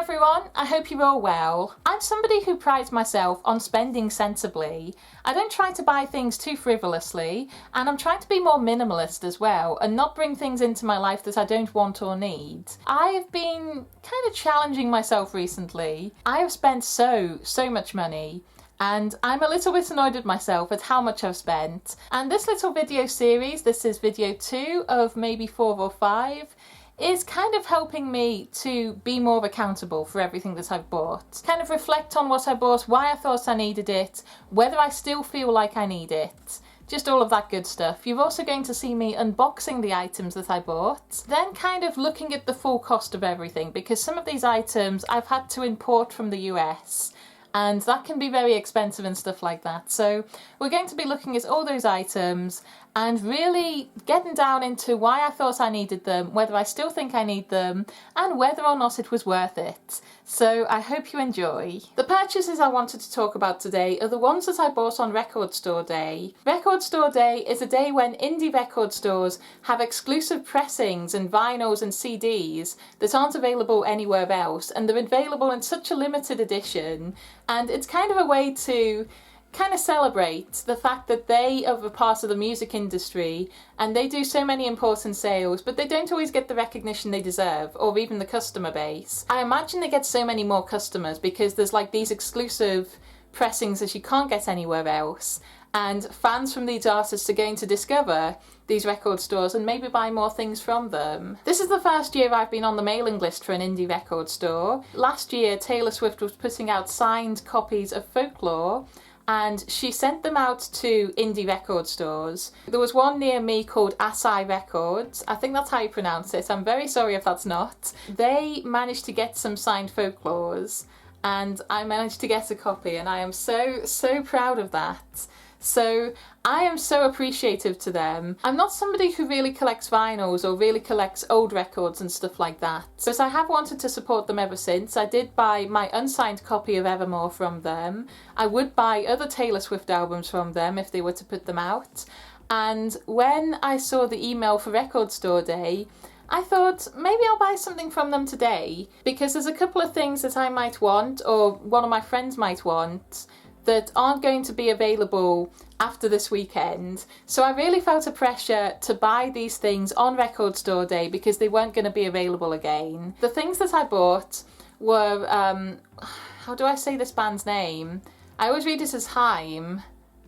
everyone, I hope you're all well. I'm somebody who prides myself on spending sensibly. I don't try to buy things too frivolously, and I'm trying to be more minimalist as well and not bring things into my life that I don't want or need. I have been kind of challenging myself recently. I have spent so much money. And I'm a little bit annoyed with myself at how much I've spent. And this little video series, this is video 2 of maybe 4 or 5, is kind of helping me to be more accountable for everything that I've bought. Kind of reflect on what I bought, why I thought I needed it, whether I still feel like I need it. Just all of that good stuff. You're also going to see me unboxing the items that I bought, then kind of looking at the full cost of everything, because some of these items I've had to import from the US, and that can be very expensive and stuff like that. So we're going to be looking at all those items and really getting down into why I thought I needed them, whether I still think I need them, and whether or not it was worth it. So I hope you enjoy. The purchases I wanted to talk about today are the ones that I bought on Record Store Day. Record Store Day is a day when indie record stores have exclusive pressings and vinyls and CDs that aren't available anywhere else, and they're available in such a limited edition, and it's kind of a way to kind of celebrate the fact that they are a part of the music industry and they do so many important sales, but they don't always get the recognition they deserve, or even the customer base. I imagine they get so many more customers because there's like these exclusive pressings that you can't get anywhere else, and fans from these artists are going to discover these record stores and maybe buy more things from them. This is the first year I've been on the mailing list for an indie record store. Last year Taylor Swift was putting out signed copies of Folklore, and she sent them out to indie record stores. There was one near me called Asai Records. I think that's how you pronounce it. I'm very sorry if that's not. They managed to get some signed Folklores, and I managed to get a copy, and I am so proud of that. So I am so appreciative to them. I'm not somebody who really collects vinyls or really collects old records and stuff like that, but I have wanted to support them ever since. I did buy my unsigned copy of Evermore from them. I would buy other Taylor Swift albums from them if they were to put them out. And when I saw the email for Record Store Day, I thought maybe I'll buy something from them today, because there's a couple of things that I might want, or one of my friends might want, that aren't going to be available after this weekend. So I really felt a pressure to buy these things on Record Store Day because they weren't going to be available again. The things that I bought were, how do I say this band's name? I always read it as Haim,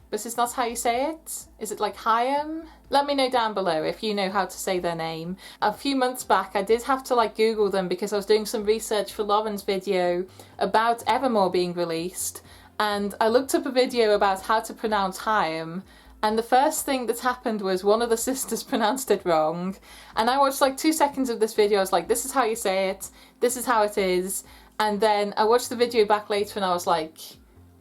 but it's not how you say it. Is it like Haim? Let me know down below if you know how to say their name. A few months back I did have to Google them because I was doing some research for Lauren's video about Evermore being released, and I looked up a video about how to pronounce Haim, and the first thing that happened was one of the sisters pronounced it wrong, and I watched 2 seconds of this video. I was like, this is how you say it, this is how it is, and then I watched the video back later and I was like,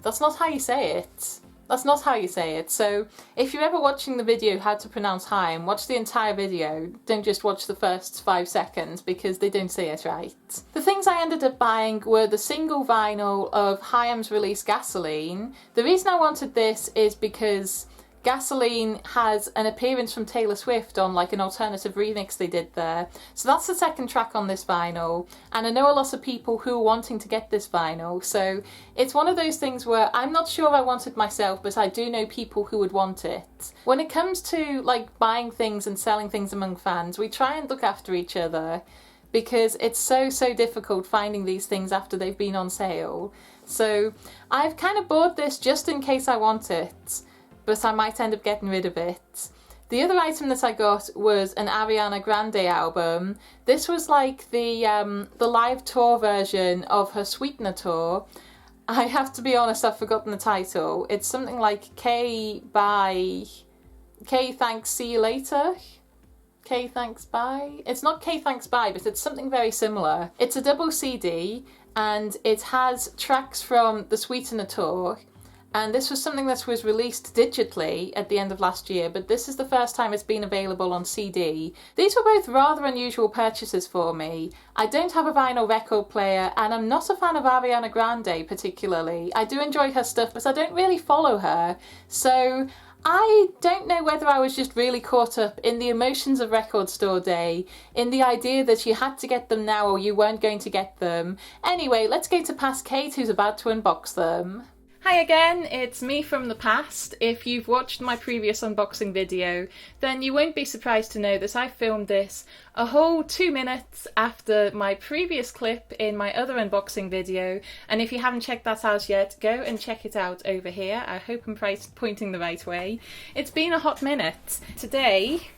that's not how you say it. That's not how you say it. So if you're ever watching the video how to pronounce Haim, watch the entire video. Don't just watch the first 5 seconds because they don't say it right. The things I ended up buying were the single vinyl of Haim's release Gasoline. The reason I wanted this is because Gasoline has an appearance from Taylor Swift on an alternative remix they did there. So that's the second track on this vinyl, and I know a lot of people who are wanting to get this vinyl, so it's one of those things where I'm not sure I want it myself, but I do know people who would want it. When it comes to buying things and selling things among fans, we try and look after each other, because it's so difficult finding these things after they've been on sale. So I've kind of bought this just in case I want it, but I might end up getting rid of it. The other item that I got was an Ariana Grande album. This was the live tour version of her Sweetener tour. I have to be honest, I've forgotten the title. It's something like K Thanks See You Later? K Thanks Bye? It's not K Thanks Bye, but it's something very similar. It's a double CD, and it has tracks from the Sweetener tour. And this was something that was released digitally at the end of last year, but this is the first time it's been available on CD. These were both rather unusual purchases for me. I don't have a vinyl record player, and I'm not a fan of Ariana Grande particularly. I do enjoy her stuff, but I don't really follow her. So I don't know whether I was just really caught up in the emotions of Record Store Day, in the idea that you had to get them now or you weren't going to get them. Anyway, let's go to past Kate, who's about to unbox them. Hi again, it's me from the past. If you've watched my previous unboxing video, then you won't be surprised to know that I filmed this a whole 2 minutes after my previous clip in my other unboxing video, and if you haven't checked that out yet, go and check it out over here. I hope I'm pointing the right way. It's been a hot minute. Today,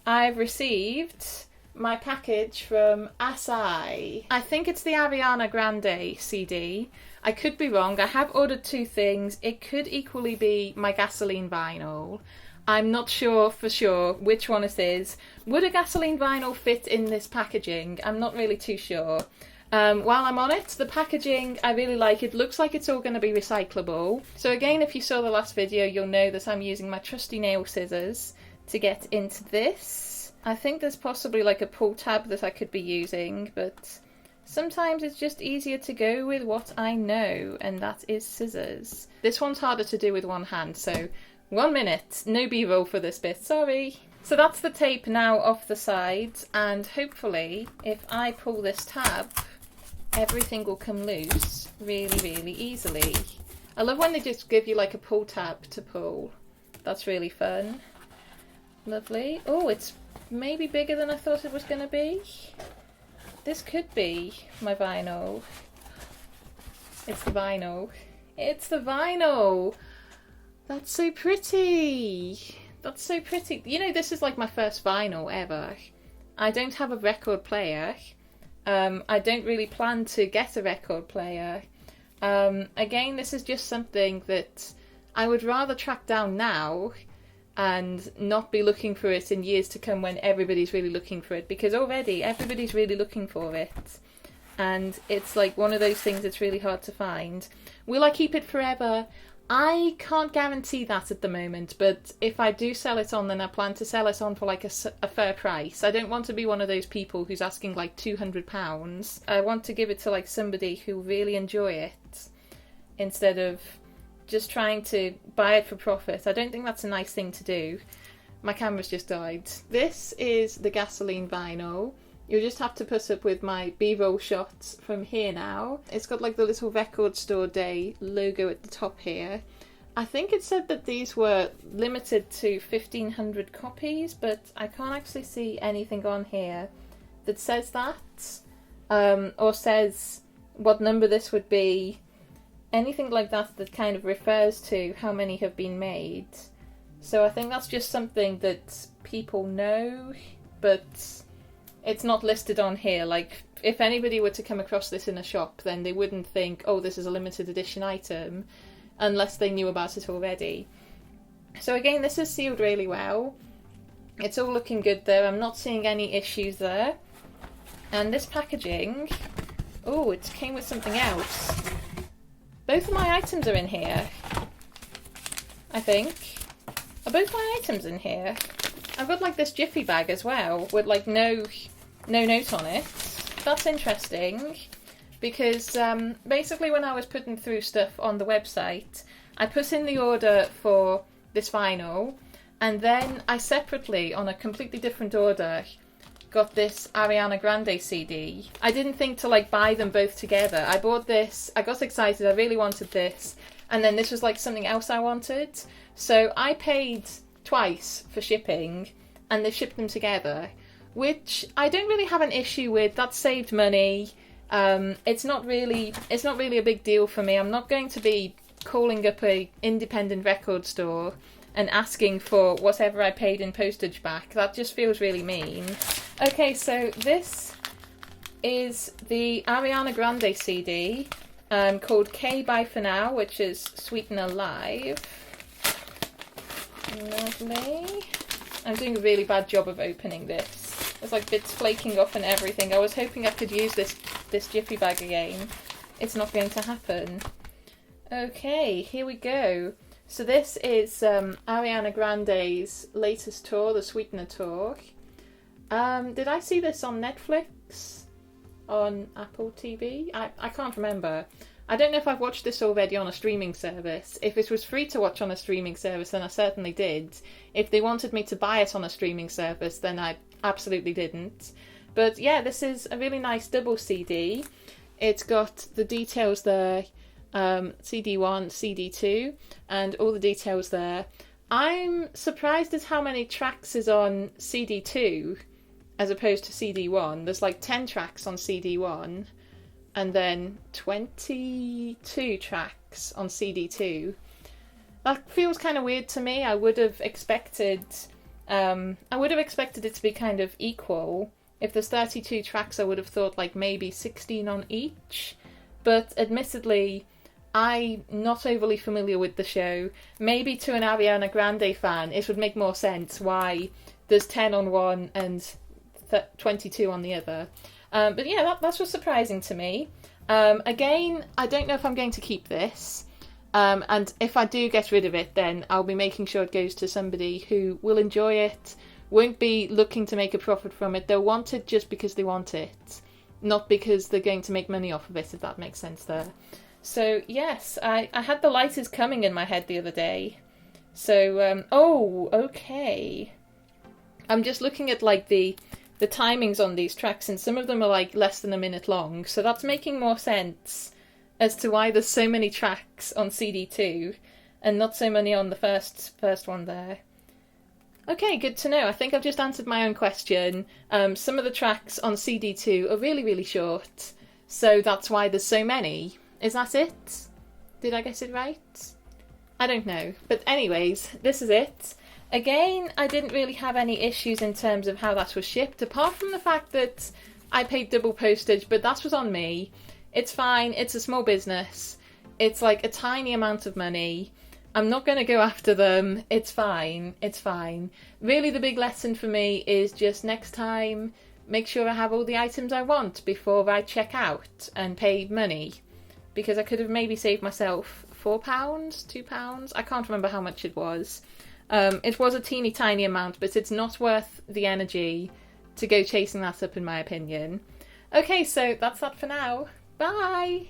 I've received my package from Asai. I think it's the Ariana Grande CD. I could be wrong. I have ordered 2 things. It could equally be my gasoline vinyl. I'm not sure for sure which one it is. Would a gasoline vinyl fit in this packaging? I'm not really too sure. While I'm on it, the packaging, I really like. It looks like it's all going to be recyclable. So again, if you saw the last video, you'll know that I'm using my trusty nail scissors to get into this. I think there's possibly like a pull tab that I could be using, but sometimes it's just easier to go with what I know, and that is scissors. This one's harder to do with one hand, so 1 minute, no b-roll for this bit, sorry. So that's the tape now off the sides, and hopefully if I pull this tab, everything will come loose really, really easily. I love when they just give you like a pull tab to pull. That's really fun. Lovely. Oh, it's maybe bigger than I thought it was going to be. This could be my vinyl. It's the vinyl. It's the vinyl! That's so pretty! That's so pretty. You know, this is like my first vinyl ever. I don't have a record player. I don't really plan to get a record player. Again, this is just something that I would rather track down now and not be looking for it in years to come when everybody's really looking for it, because already everybody's really looking for it, and it's like one of those things that's really hard to find. Will I keep it forever? I can't guarantee that at the moment, but if I do sell it on, then I plan to sell it on for like a fair price. I don't want to be one of those people who's asking like £200. I want to give it to like somebody who really enjoy it instead of just trying to buy it for profit. I don't think that's a nice thing to do. My camera's just died. This is the gasoline vinyl. You'll just have to put up with my b-roll shots from here now. It's got like the little Record Store Day logo at the top here. I think it said that these were limited to 1,500 copies, but I can't actually see anything on here that says that, or says what number this would be. Anything like that that kind of refers to how many have been made. So I think that's just something that people know, but it's not listed on here. Like, if anybody were to come across this in a shop, then they wouldn't think, oh, this is a limited edition item, unless they knew about it already. So again, this is sealed really well. It's all looking good there. I'm not seeing any issues there. And this packaging, oh, it came with something else. Both of my items are in here, I think. Are both my items in here? I've got like this jiffy bag as well, with like no note on it. That's interesting, because basically when I was putting through stuff on the website, I put in the order for this vinyl, and then I separately, on a completely different order, got this Ariana Grande CD. I didn't think to like buy them both together. I bought this, I got excited, I really wanted this, and then this was like something else I wanted. So I paid twice for shipping, and they shipped them together, which I don't really have an issue with. That saved money. It's not really a big deal for me. I'm not going to be calling up a independent record store and asking for whatever I paid in postage back. That just feels really mean. Okay, so this is the Ariana Grande CD called K by For Now, which is Sweeten Alive. Lovely. I'm doing a really bad job of opening this. There's like bits flaking off and everything. I was hoping I could use this jiffy bag again. It's not going to happen. Okay, here we go. So this is Ariana Grande's latest tour, the Sweetener Tour. Did I see this on Netflix? on Apple TV. I can't remember. I don't know if I've watched this already on a streaming service. If it was free to watch on a streaming service, then I certainly did. If they wanted me to buy it on a streaming service, then I absolutely didn't. But yeah, this is a really nice double CD. It's got the details there, CD1, CD2, and all the details there. I'm surprised at how many tracks is on CD2 as opposed to CD1. There's like 10 tracks on CD1 and then 22 tracks on CD2. That feels kind of weird to me. I would have expected it to be kind of equal. If there's 32 tracks, I would have thought like maybe 16 on each. But admittedly, I'm not overly familiar with the show. Maybe to an Ariana Grande fan, it would make more sense why there's 10 on one and 22 on the other. But yeah, that's what's surprising to me. Again, I don't know if I'm going to keep this. And if I do get rid of it, then I'll be making sure it goes to somebody who will enjoy it, won't be looking to make a profit from it. They'll want it just because they want it, not because they're going to make money off of it, if that makes sense there. So yes, I had the lighters coming in my head the other day. So, oh, okay. I'm just looking at like the timings on these tracks, and some of them are like less than a minute long, so that's making more sense as to why there's so many tracks on CD2 and not so many on the first one there. Okay, good to know. I think I've just answered my own question. Some of the tracks on CD2 are really, really short, so that's why there's so many. Is that it? Did I get it right? I don't know. But anyways, this is it. Again, I didn't really have any issues in terms of how that was shipped, apart from the fact that I paid double postage, but that was on me. It's fine, it's a small business. It's like a tiny amount of money. I'm not going to go after them. It's fine, it's fine. Really, the big lesson for me is just next time, make sure I have all the items I want before I check out and pay money. Because I could have maybe saved myself £4, £2. I can't remember how much it was. It was a teeny tiny amount, but it's not worth the energy to go chasing that up, in my opinion. Okay, so that's that for now. Bye!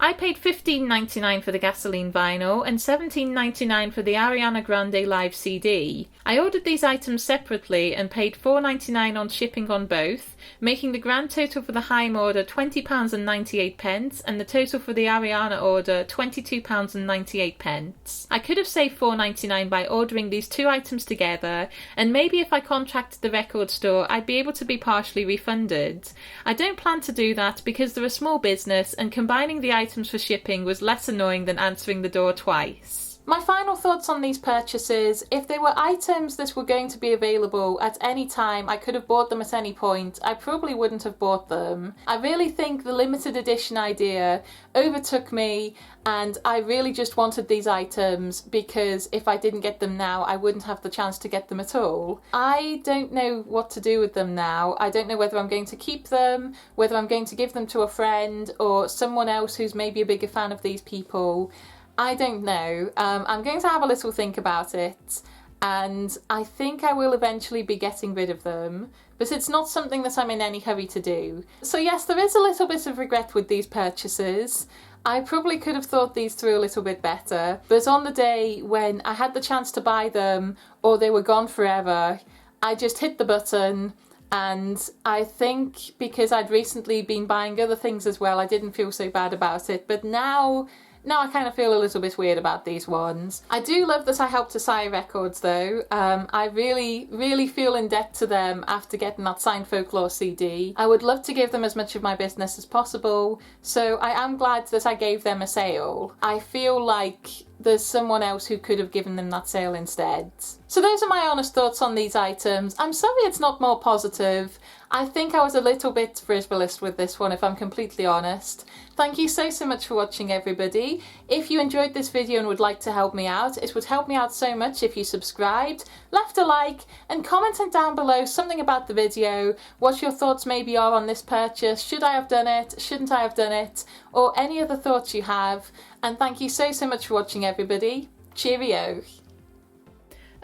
I paid $15.99 for the gasoline vinyl and $17.99 for the Ariana Grande live CD. I ordered these items separately and paid $4.99 on shipping on both, making the grand total for the Haim order £20.98 and the total for the Ariana order £22.98. I could have saved $4.99 by ordering these two items together, and maybe if I contacted the record store I'd be able to be partially refunded. I don't plan to do that because they're a small business and combining the items for shipping was less annoying than answering the door twice. My final thoughts on these purchases: if they were items that were going to be available at any time, I could have bought them at any point, I probably wouldn't have bought them. I really think the limited edition idea overtook me, and I really just wanted these items because if I didn't get them now, I wouldn't have the chance to get them at all. I don't know what to do with them now. I don't know whether I'm going to keep them, whether I'm going to give them to a friend or someone else who's maybe a bigger fan of these people. I don't know. I'm going to have a little think about it, and I think I will eventually be getting rid of them, but it's not something that I'm in any hurry to do. So yes, there is a little bit of regret with these purchases. I probably could have thought these through a little bit better, but on the day when I had the chance to buy them, or they were gone forever, I just hit the button. And I think because I'd recently been buying other things as well, I didn't feel so bad about it, but now I kind of feel a little bit weird about these ones. I do love that I helped Asai Records though. I really, really feel in debt to them after getting that signed Folklore CD. I would love to give them as much of my business as possible, so I am glad that I gave them a sale. I feel like there's someone else who could have given them that sale instead. So those are my honest thoughts on these items. I'm sorry it's not more positive. I think I was a little bit frivolous with this one, if I'm completely honest. Thank you so much for watching, everybody. If you enjoyed this video and would like to help me out, it would help me out so much if you subscribed, left a like, and commented down below something about the video, what your thoughts maybe are on this purchase, should I have done it, shouldn't I have done it, or any other thoughts you have. And thank you so much for watching, everybody. Cheerio.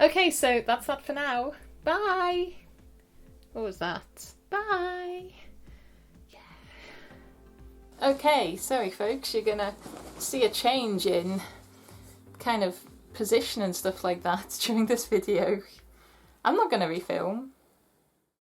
Okay, so that's that for now. Bye! What was that? Bye! Yeah. Okay, sorry folks, you're gonna see a change in kind of position and stuff like that during this video. I'm not gonna refilm.